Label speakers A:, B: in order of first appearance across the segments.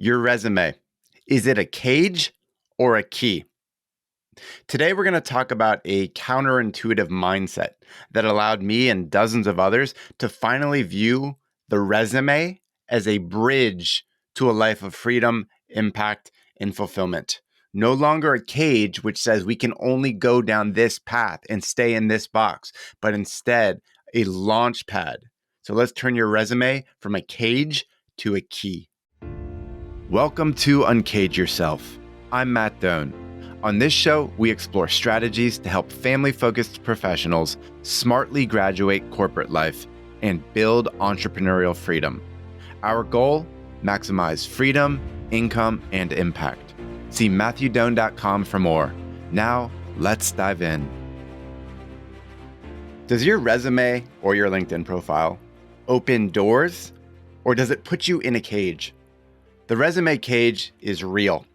A: Your resume. Is it a cage or a key? Today, we're going to talk about a counterintuitive mindset that allowed me and dozens of others to finally view the resume as a bridge to a life of freedom, impact, and fulfillment. No longer a cage which says we can only go down this path and stay in this box, but instead a launch pad. So let's turn your resume from a cage to a key. Welcome to Uncage Yourself. I'm Matt Doan. On this show, we explore strategies to help family-focused professionals smartly graduate corporate life and build entrepreneurial freedom. Our goal? Maximize freedom, income, and impact. See MatthewDoan.com for more. Now, let's dive in. Does your resume or your LinkedIn profile open doors, or does it put you in a cage? The resume cage is real.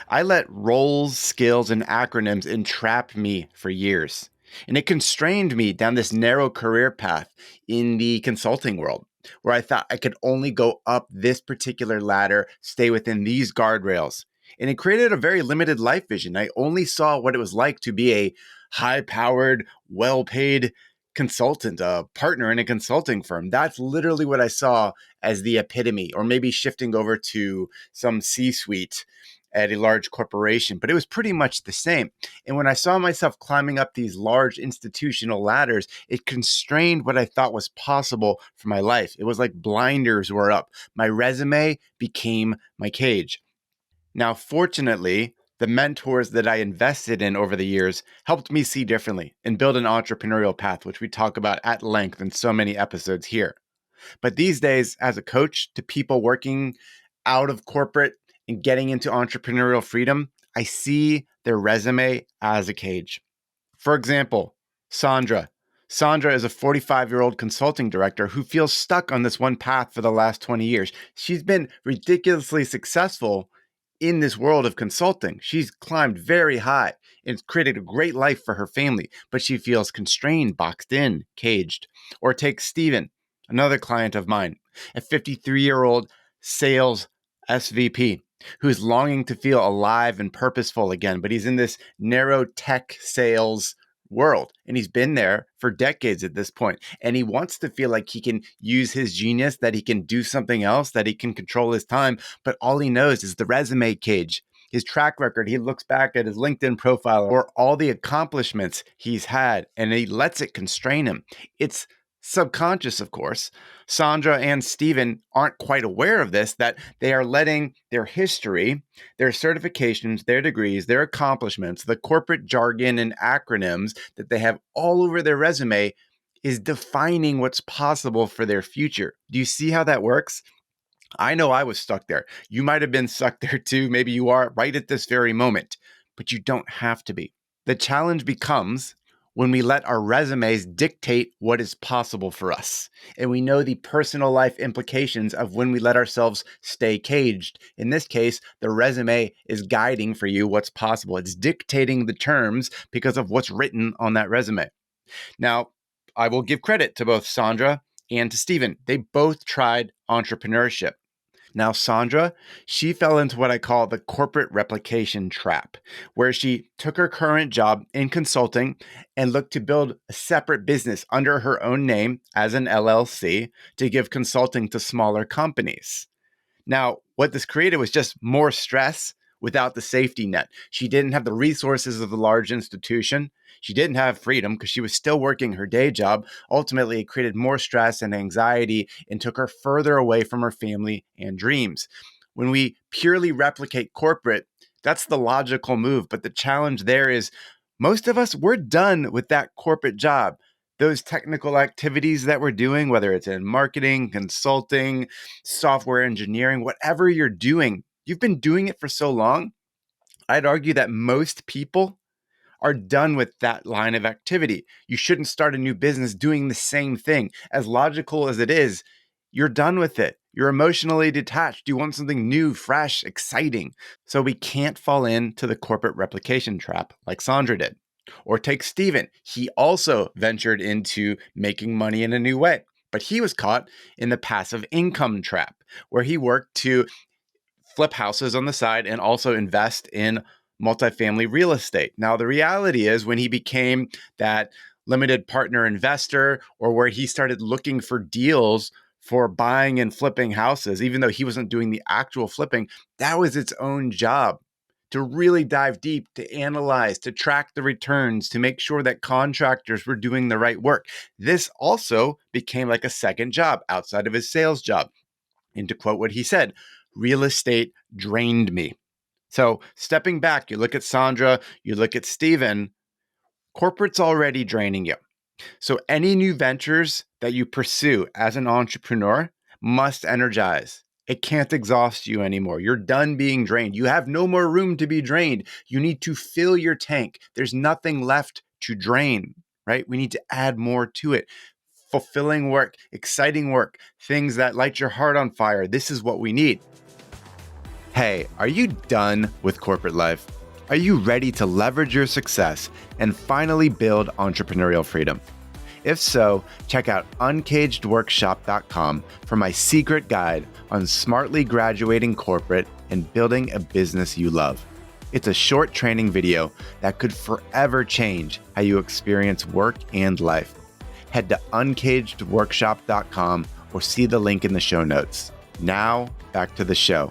A: I let roles, skills, and acronyms entrap me for years, and it constrained me down this narrow career path in the consulting world, where I thought I could only go up this particular ladder, stay within these guardrails. And it created a very limited life vision. I only saw what it was like to be a high-powered, well-paid consultant, a partner in a consulting firm. That's literally what I saw as the epitome, or maybe shifting over to some C-suite at a large corporation, but it was pretty much the same. And when I saw myself climbing up these large institutional ladders, it constrained what I thought was possible for my life. It was like blinders were up. My resume became my cage. Now, fortunately, the mentors that I invested in over the years helped me see differently and build an entrepreneurial path, which we talk about at length in so many episodes here. But these days, as a coach to people working out of corporate and getting into entrepreneurial freedom, I see their resume as a cage. For example, Sandra. Sandra is a 45-year-old consulting director who feels stuck on this one path for the last 20 years. She's been ridiculously successful in this world of consulting. She's climbed very high and created a great life for her family, but she feels constrained, boxed in, caged. Or take Steven, another client of mine, a 53-year-old sales SVP who's longing to feel alive and purposeful again, but he's in this narrow tech sales world, and he's been there for decades at this point, and he wants to feel like he can use his genius, that he can do something else, that he can control his time, but all he knows is the resume cage. His track record, he looks back at his LinkedIn profile or all the accomplishments he's had, and he lets it constrain him. It's subconscious, of course. Sandra and Steven aren't quite aware of this, that they are letting their history, their certifications, their degrees, their accomplishments, the corporate jargon and acronyms that they have all over their resume is defining what's possible for their future. Do you see how that works? I know I was stuck there. You might have been stuck there too. Maybe you are right at this very moment, but you don't have to be. The challenge becomes when we let our resumes dictate what is possible for us. And we know the personal life implications of when we let ourselves stay caged. In this case, the resume is guiding for you what's possible. It's dictating the terms because of what's written on that resume. Now, I will give credit to both Sandra and to Steven. They both tried entrepreneurship. Now, Sandra, she fell into what I call the corporate replication trap, where she took her current job in consulting and looked to build a separate business under her own name as an LLC to give consulting to smaller companies. Now, what this created was just more stress without the safety net. She didn't have the resources of the large institution. She didn't have freedom because she was still working her day job. Ultimately, it created more stress and anxiety and took her further away from her family and dreams. When we purely replicate corporate, that's the logical move. But the challenge there is most of us, we're done with that corporate job. Those technical activities that we're doing, whether it's in marketing, consulting, software engineering, whatever you're doing, you've been doing it for so long. I'd argue that most people are done with that line of activity. You shouldn't start a new business doing the same thing. As logical as it is, you're done with it. You're emotionally detached. You want something new, fresh, exciting. So we can't fall into the corporate replication trap like Sandra did. Or take Steven. He also ventured into making money in a new way, but he was caught in the passive income trap, where he worked to flip houses on the side and also invest in multifamily real estate. Now, the reality is when he became that limited partner investor, or where he started looking for deals for buying and flipping houses, even though he wasn't doing the actual flipping, that was its own job to really dive deep, to analyze, to track the returns, to make sure that contractors were doing the right work. This also became like a second job outside of his sales job. And to quote what he said, real estate drained me. So stepping back, you look at Sandra, you look at Steven, corporate's already draining you. So any new ventures that you pursue as an entrepreneur must energize. It can't exhaust you anymore. You're done being drained. You have no more room to be drained. You need to fill your tank. There's nothing left to drain, right? We need to add more to it. Fulfilling work, exciting work, things that light your heart on fire. This is what we need. Hey, are you done with corporate life? Are you ready to leverage your success and finally build entrepreneurial freedom? If so, check out uncagedworkshop.com for my secret guide on smartly graduating corporate and building a business you love. It's a short training video that could forever change how you experience work and life. Head to uncagedworkshop.com or see the link in the show notes. Now, back to the show.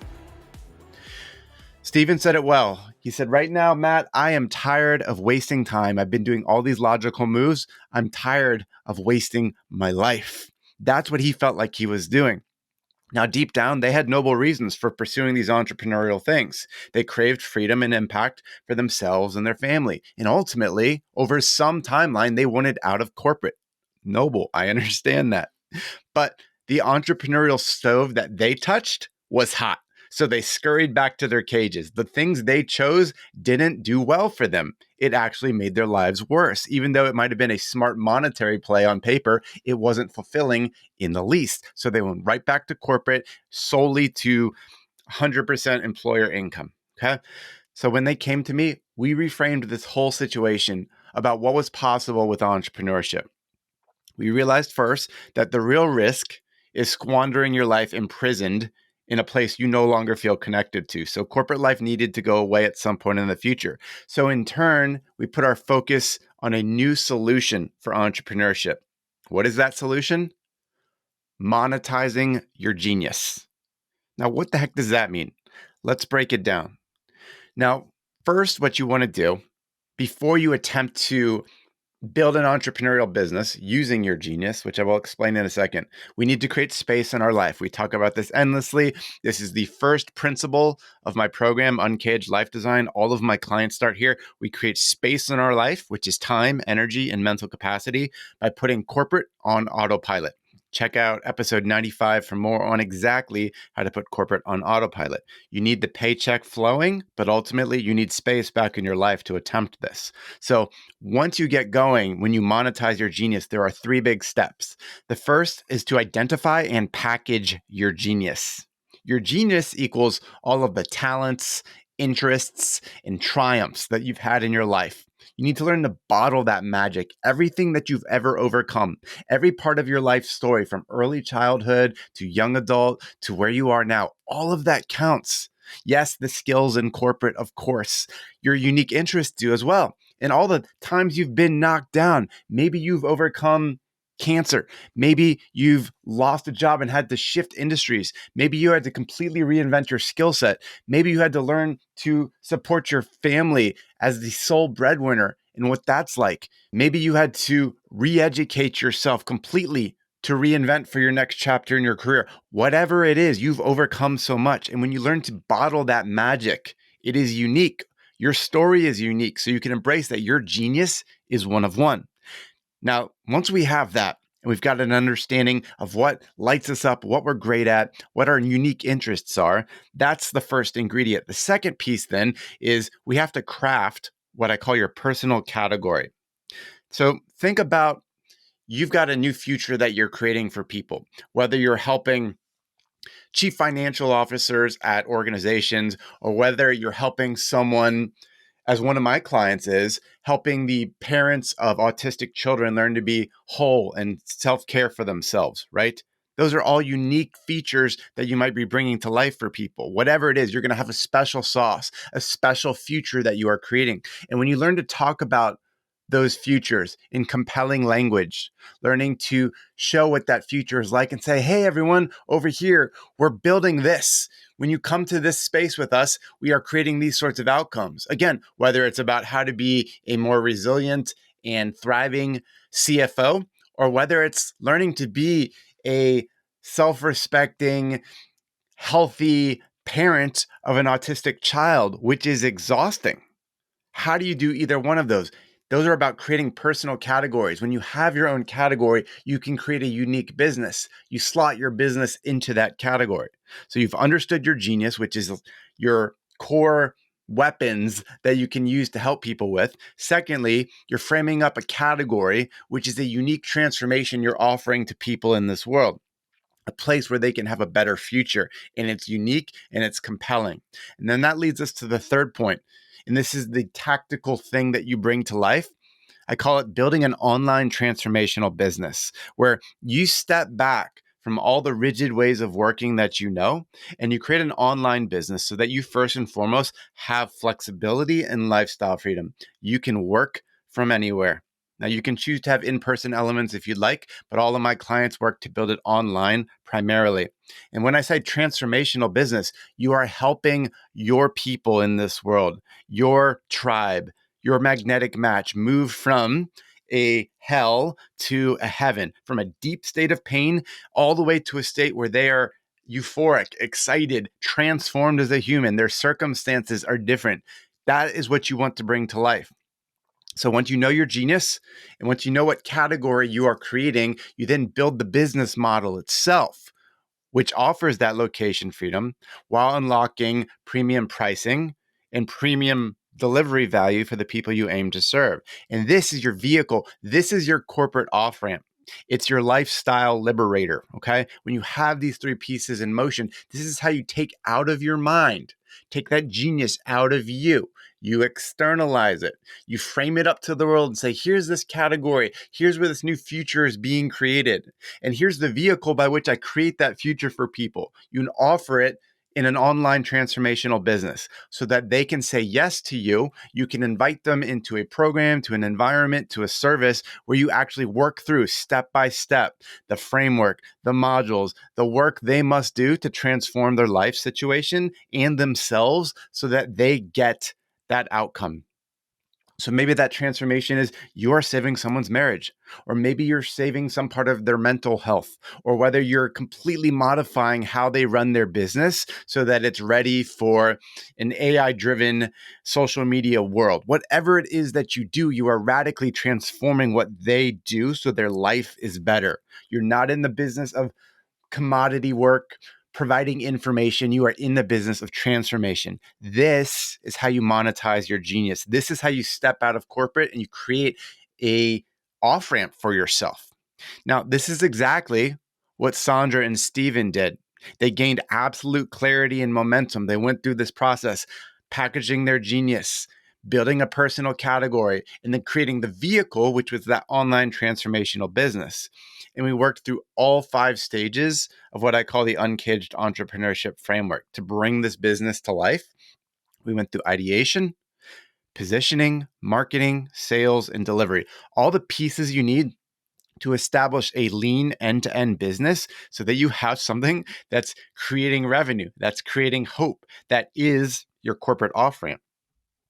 A: Steven said it well. He said, right now, Matt, I am tired of wasting time. I've been doing all these logical moves. I'm tired of wasting my life. That's what he felt like he was doing. Now, deep down, they had noble reasons for pursuing these entrepreneurial things. They craved freedom and impact for themselves and their family. And ultimately, over some timeline, they wanted out of corporate. Noble, I understand that. But the entrepreneurial stove that they touched was hot. So they scurried back to their cages. The things they chose didn't do well for them. It actually made their lives worse. Even though it might have been a smart monetary play on paper, it wasn't fulfilling in the least. So they went right back to corporate, solely to 100% employer income. Okay. So when they came to me, we reframed this whole situation about what was possible with entrepreneurship. We realized first that the real risk is squandering your life imprisoned in a place you no longer feel connected to. So corporate life needed to go away at some point in the future. So in turn, we put our focus on a new solution for entrepreneurship. What is that solution? Monetizing your genius. Now, what the heck does that mean? Let's break it down. Now, first, what you want to do before you attempt to build an entrepreneurial business using your genius, which I will explain in a second, we need to create space in our life. We talk about this endlessly. This is the first principle of my program, Uncaged Life Design. All of my clients start here. We create space in our life, which is time, energy, and mental capacity, by putting corporate on autopilot. Check out episode 95 for more on exactly how to put corporate on autopilot. You need the paycheck flowing, but ultimately you need space back in your life to attempt this. So once you get going, when you monetize your genius, there are 3 big steps. The first is to identify and package your genius. Your genius equals all of the talents, interests, and triumphs that you've had in your life. You need to learn to bottle that magic, everything that you've ever overcome, every part of your life story from early childhood to young adult to where you are now. All of that counts. Yes, the skills in corporate, of course, your unique interests do as well. And all the times you've been knocked down, maybe you've overcome cancer. Maybe you've lost a job and had to shift industries. Maybe you had to completely reinvent your skill set. Maybe you had to learn to support your family as the sole breadwinner and what that's like. Maybe you had to re-educate yourself completely to reinvent for your next chapter in your career. Whatever it is, you've overcome so much. And when you learn to bottle that magic, it is unique. Your story is unique. So you can embrace that your genius is one of one. Now, once we have that, and we've got an understanding of what lights us up, what we're great at, what our unique interests are, that's the first ingredient. The second piece then is we have to craft what I call your personal category. So think about, you've got a new future that you're creating for people, whether you're helping chief financial officers at organizations, or whether you're helping someone, as one of my clients is, helping the parents of autistic children learn to be whole and self-care for themselves, right? Those are all unique features that you might be bringing to life for people. Whatever it is, you're going to have a special sauce, a special future that you are creating. And when you learn to talk about those futures in compelling language, learning to show what that future is like and say, hey, everyone, over here, we're building this. When you come to this space with us, we are creating these sorts of outcomes. Again, whether it's about how to be a more resilient and thriving CFO, or whether it's learning to be a self-respecting, healthy parent of an autistic child, which is exhausting. How do you do either one of those? Those are about creating personal categories. When you have your own category, you can create a unique business. You slot your business into that category. So you've understood your genius, which is your core weapons that you can use to help people with. Secondly, you're framing up a category, which is a unique transformation you're offering to people in this world, a place where they can have a better future. And it's unique and it's compelling. And then that leads us to the third point. And this is the tactical thing that you bring to life. I call it building an online transformational business, where you step back from all the rigid ways of working that you know, and you create an online business so that you first and foremost have flexibility and lifestyle freedom. You can work from anywhere. Now, you can choose to have in-person elements if you'd like, but all of my clients work to build it online primarily. And when I say transformational business, you are helping your people in this world, your tribe, your magnetic match move from a hell to a heaven, from a deep state of pain all the way to a state where they are euphoric, excited, transformed as a human. Their circumstances are different. That is what you want to bring to life. So once you know your genius and once you know what category you are creating, you then build the business model itself, which offers that location freedom while unlocking premium pricing and premium delivery value for the people you aim to serve. And this is your vehicle. This is your corporate off ramp. It's your lifestyle liberator. Okay. When you have these three pieces in motion, this is how you take out of your mind, take that genius out of you. You externalize it. You frame it up to the world and say, here's this category. Here's where this new future is being created. And here's the vehicle by which I create that future for people. You can offer it in an online transformational business so that they can say yes to you. You can invite them into a program, to an environment, to a service where you actually work through step by step the framework, the modules, the work they must do to transform their life situation and themselves so that they get that outcome. So maybe that transformation is you're saving someone's marriage, or maybe you're saving some part of their mental health, or whether you're completely modifying how they run their business so that it's ready for an AI-driven social media world. Whatever it is that you do, you are radically transforming what they do so their life is better. You're not in the business of commodity work, providing information. You are in the business of transformation. This is how you monetize your genius. This is how you step out of corporate and you create a off-ramp for yourself. Now, this is exactly what Sandra and Steven did. They gained absolute clarity and momentum. They went through this process, packaging their genius, building a personal category, and then creating the vehicle, which was that online transformational business. And we worked through all 5 stages of what I call the uncaged entrepreneurship framework to bring this business to life. We went through ideation, positioning, marketing, sales, and delivery. All the pieces you need to establish a lean end-to-end business so that you have something that's creating revenue, that's creating hope, that is your corporate off-ramp.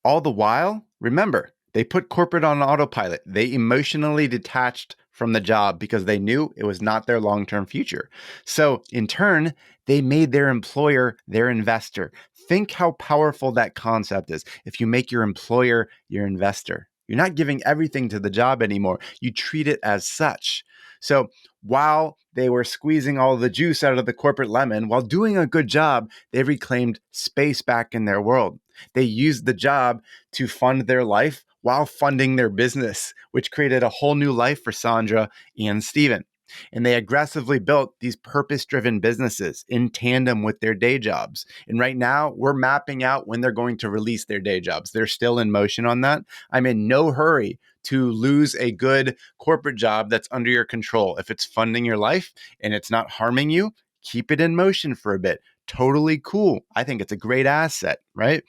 A: All the while, remember, they put corporate on autopilot. They emotionally detached from the job because they knew it was not their long-term future. So in turn, they made their employer their investor. Think how powerful that concept is. If you make your employer your investor, you're not giving everything to the job anymore. You treat it as such. So while they were squeezing all the juice out of the corporate lemon, while doing a good job, they reclaimed space back in their world. They used the job to fund their life while funding their business, which created a whole new life for Sandra and Steven. And they aggressively built these purpose-driven businesses in tandem with their day jobs. And right now, we're mapping out when they're going to release their day jobs. They're still in motion on that. I'm in no hurry to lose a good corporate job that's under your control. If it's funding your life and it's not harming you, keep it in motion for a bit. Totally cool. I think it's a great asset, right?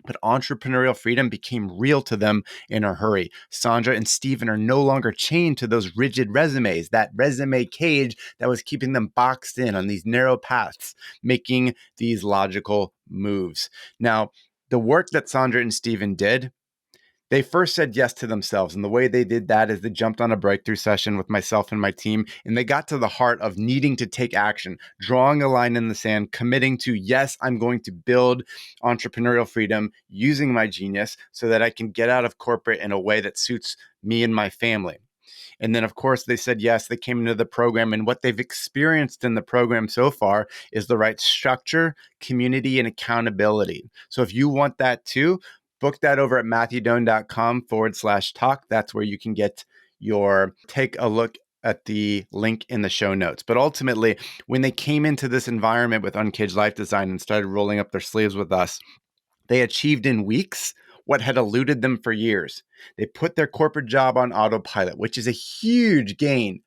A: But entrepreneurial freedom became real to them in a hurry. Sandra and Steven are no longer chained to those rigid resumes, that resume cage that was keeping them boxed in on these narrow paths, making these logical moves. Now, the work that Sandra and Steven did, they first said yes to themselves. And the way they did that is they jumped on a breakthrough session with myself and my team, and they got to the heart of needing to take action, drawing a line in the sand, committing to, yes, I'm going to build entrepreneurial freedom using my genius so that I can get out of corporate in a way that suits me and my family. And then, of course, they said yes, they came into the program. And what they've experienced in the program so far is the right structure, community, and accountability. So if you want that too, book that over at matthewdoan.com/talk. That's where you can take a look at the link in the show notes. But ultimately, when they came into this environment with Uncaged Life Design and started rolling up their sleeves with us, they achieved in weeks what had eluded them for years. They put their corporate job on autopilot, which is a huge gain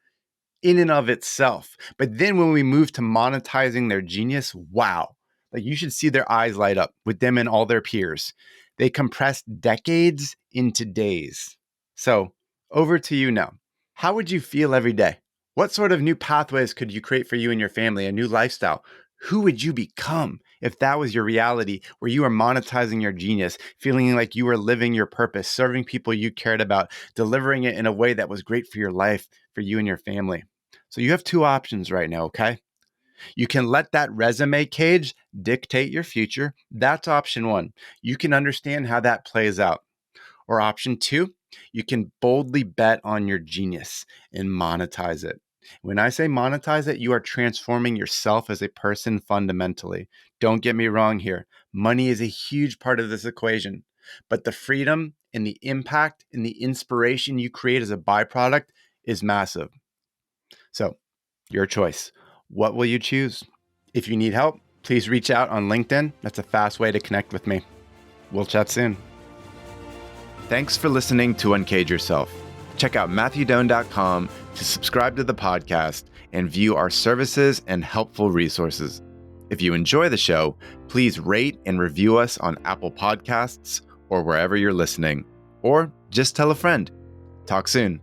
A: in and of itself. But then when we moved to monetizing their genius, wow, like you should see their eyes light up with them and all their peers. They compressed decades into days. So over to you now. How would you feel every day? What sort of new pathways could you create for you and your family, a new lifestyle? Who would you become if that was your reality, where you are monetizing your genius, feeling like you were living your purpose, serving people you cared about, delivering it in a way that was great for your life, for you and your family? So you have two options right now, okay? You can let that resume cage dictate your future. That's option one. You can understand how that plays out. Or option two, you can boldly bet on your genius and monetize it. When I say monetize it, you are transforming yourself as a person fundamentally. Don't get me wrong here. Money is a huge part of this equation, but the freedom and the impact and the inspiration you create as a byproduct is massive. So, your choice. What will you choose? If you need help, please reach out on LinkedIn. That's a fast way to connect with me. We'll chat soon. Thanks for listening to Uncage Yourself. Check out matthewdoan.com to subscribe to the podcast and view our services and helpful resources. If you enjoy the show, please rate and review us on Apple Podcasts or wherever you're listening, or just tell a friend. Talk soon.